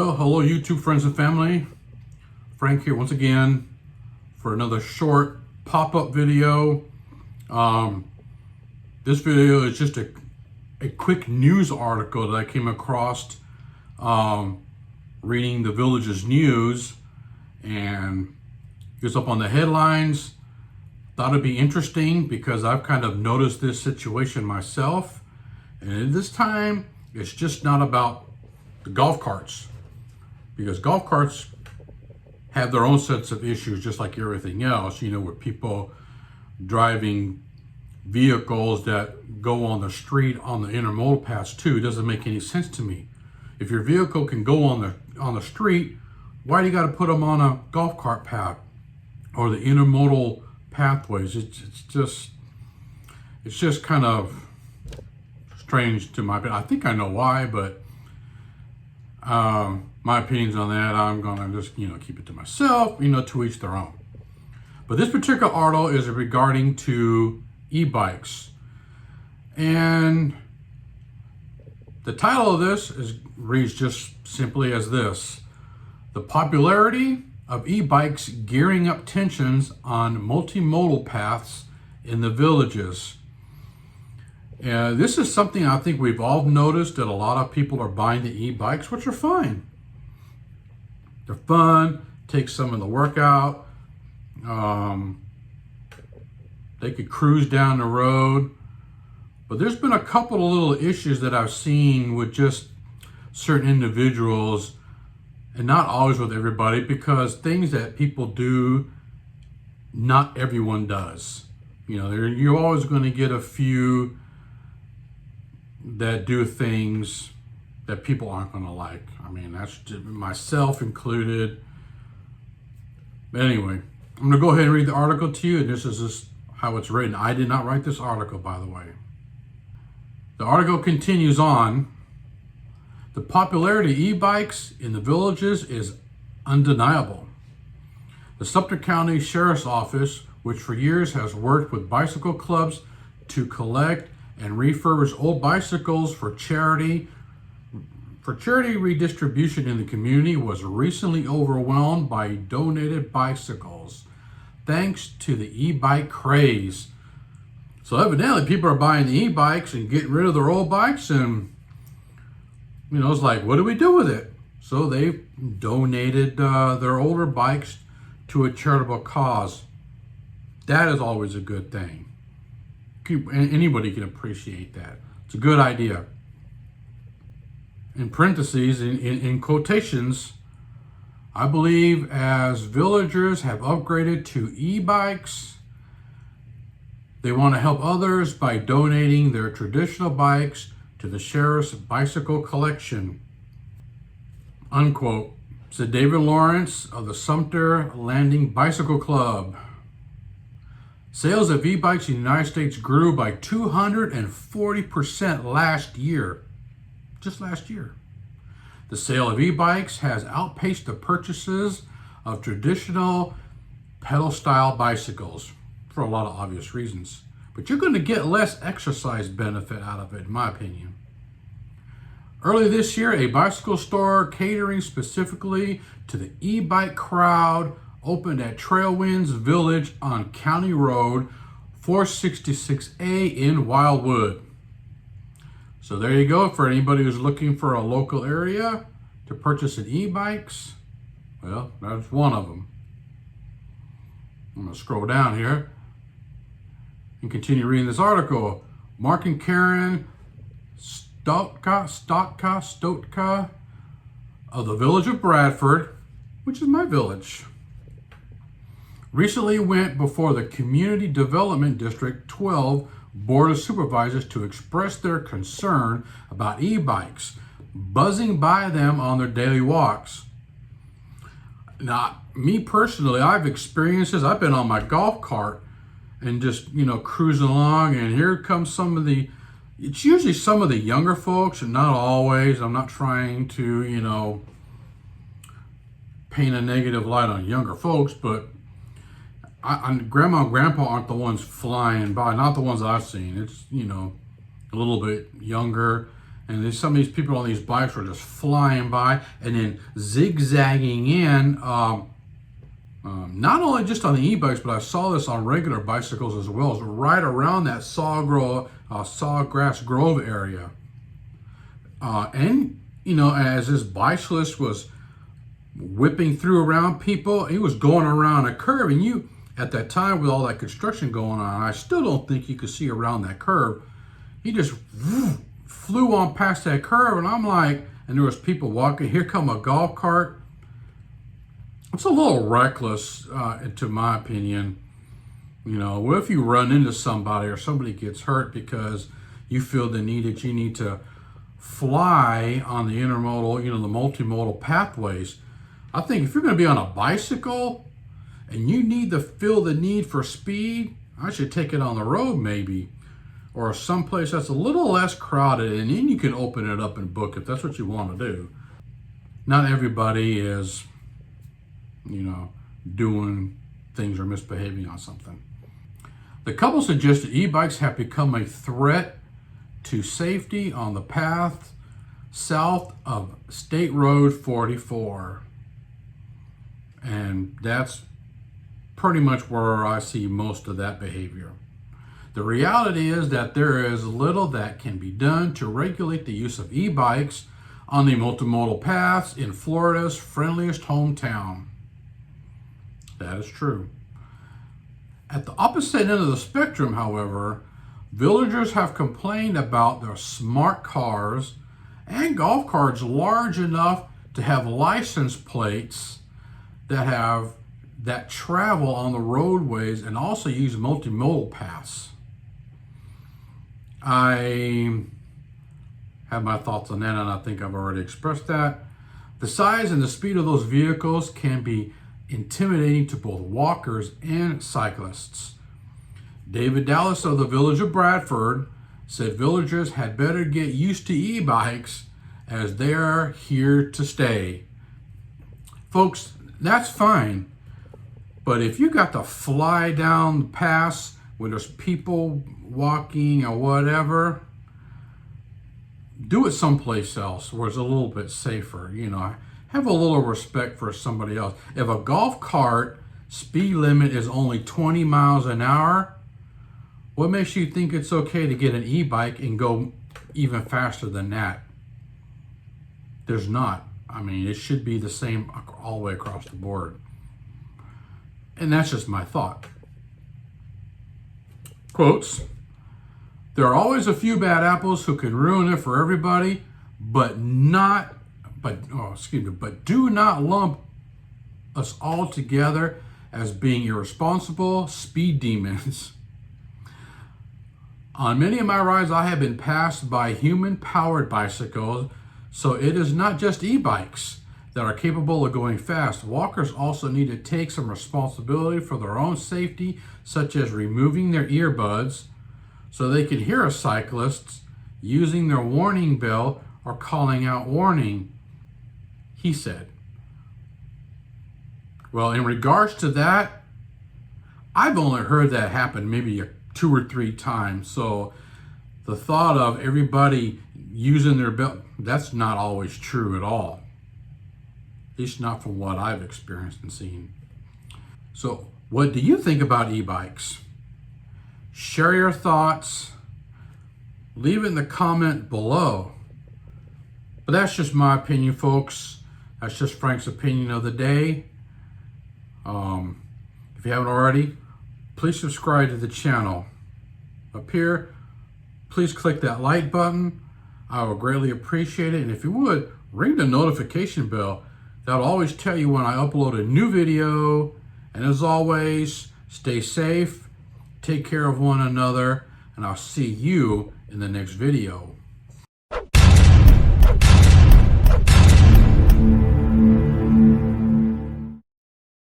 Well, hello YouTube friends and family. Frank here once again for another short pop-up video. This video is just a quick news article that I came across reading the Village's news, and it's up on the headlines. Thought it'd be interesting because I've kind of noticed this situation myself, and this time it's just not about the golf carts, because golf carts have their own sets of issues just like everything else, with people driving vehicles that go on the street on the intermodal paths too. It doesn't make any sense to me. If your vehicle can go on the street, why do you got to put them on a golf cart path or the intermodal pathways? It's just kind of strange to my opinion. I think I know why, but my opinions on that, I'm gonna just keep it to myself. To each their own. But this particular article is regarding to e-bikes, and the title of this reads just simply as this: the popularity of e-bikes gearing up tensions on multimodal paths in the villages. And this is something I think we've all noticed, that a lot of people are buying the e-bikes, which are fine. They're fun, take some of the work out. They could cruise down the road. But there's been a couple of little issues that I've seen with just certain individuals, and not always with everybody, because things that people do, not everyone does. You're always going to get a few that do things that people aren't going to like. I mean, that's just myself included. But anyway, I'm going to go ahead and read the article to you, and this is just how it's written. I did not write this article, by the way. The article continues on. The popularity of e-bikes in the villages is undeniable. The Sumter County Sheriff's Office, which for years has worked with bicycle clubs to collect and refurbish old bicycles for charity redistribution in the community, was recently overwhelmed by donated bicycles thanks to the e-bike craze. So evidently people are buying the e-bikes and getting rid of their old bikes, and it's like, what do we do with it? So they've donated their older bikes to a charitable cause. That is always a good thing. Anybody can appreciate that. It's a good idea. In parentheses, in quotations, I believe as villagers have upgraded to e-bikes, they want to help others by donating their traditional bikes to the sheriff's bicycle collection. Unquote, said David Lawrence of the Sumter Landing Bicycle Club. Sales of e-bikes in the United States grew by 240% last year. Just last year. The sale of e-bikes has outpaced the purchases of traditional pedal-style bicycles for a lot of obvious reasons. But you're going to get less exercise benefit out of it, in my opinion. Early this year, a bicycle store catering specifically to the e-bike crowd opened at Trailwinds Village on County Road 466A in Wildwood. So there you go, for anybody who's looking for a local area to purchase an e-bikes. Well, that's one of them. I'm going to scroll down here and continue reading this article. Mark and Karen Stotka of the village of Bradford, which is my village, recently went before the Community Development District 12 Board of Supervisors to express their concern about e-bikes buzzing by them on their daily walks. Now, me personally, I've experienced this. I've been on my golf cart and just, cruising along, and here comes it's usually some of the younger folks, and not always. I'm not trying to, paint a negative light on younger folks, but Grandma and Grandpa aren't the ones flying by, not the ones I've seen. It's, a little bit younger, And then some of these people on these bikes were just flying by and then zigzagging in. Not only just on the e-bikes, but I saw this on regular bicycles as well. It's right around that Sawgrass Grove area. And, you know, as this bicyclist was whipping through around people, he was going around a curve. And you, at that time with all that construction going on, I still don't think you could see around that curve. He just flew on past that curve, and I'm like, and there was people walking. Here come a golf cart. It's a little reckless, to my opinion. You know, what if you run into somebody or somebody gets hurt because you feel the need that you need to fly on the intermodal, you know, the multimodal pathways? I think if you're going to be on a bicycle and you need to feel the need for speed, I should take it on the road maybe, or someplace that's a little less crowded, and then you can open it up and book if that's what you want to do. Not everybody is, you know, doing things or misbehaving on something. The couple suggested e-bikes have become a threat to safety on the path south of State Road 44. And that's pretty much where I see most of that behavior. The reality is that there is little that can be done to regulate the use of e-bikes on the multimodal paths in Florida's friendliest hometown. That is true. At the opposite end of the spectrum, however, villagers have complained about their smart cars and golf carts large enough to have license plates that travel on the roadways and also use multimodal paths. I have my thoughts on that, and I think I've already expressed that. The size and the speed of those vehicles can be intimidating to both walkers and cyclists. David Dallas of the village of Bradford said villagers had better get used to e-bikes as they are here to stay. Folks, that's fine, but if you got to fly down the pass where there's people walking or whatever, do it someplace else where it's a little bit safer. You know, have a little respect for somebody else. If a golf cart speed limit is only 20 miles an hour, what makes you think it's okay to get an e-bike and go even faster than that? There's not. I mean, it should be the same all the way across the board. And that's just my thought. Quotes, there are always a few bad apples who can ruin it for everybody, but do not lump us all together as being irresponsible speed demons. On many of my rides, I have been passed by human-powered bicycles, so it is not just e-bikes that are capable of going fast. Walkers also need to take some responsibility for their own safety, such as removing their earbuds so they can hear a cyclist, using their warning bell, or calling out warning, he said. Well, in regards to that, I've only heard that happen maybe 2 or 3 times. So the thought of everybody using their belt, that's not always true at all. At least not from what I've experienced and seen. So what do you think about e-bikes? Share your thoughts. Leave it in the comment below. But that's just my opinion, folks. That's just Frank's opinion of the day. If you haven't already, please subscribe to the channel. Up here, please click that like button. I will greatly appreciate it. And if you would, ring the notification bell. That'll always tell you when I upload a new video. And as always, stay safe, take care of one another, and I'll see you in the next video.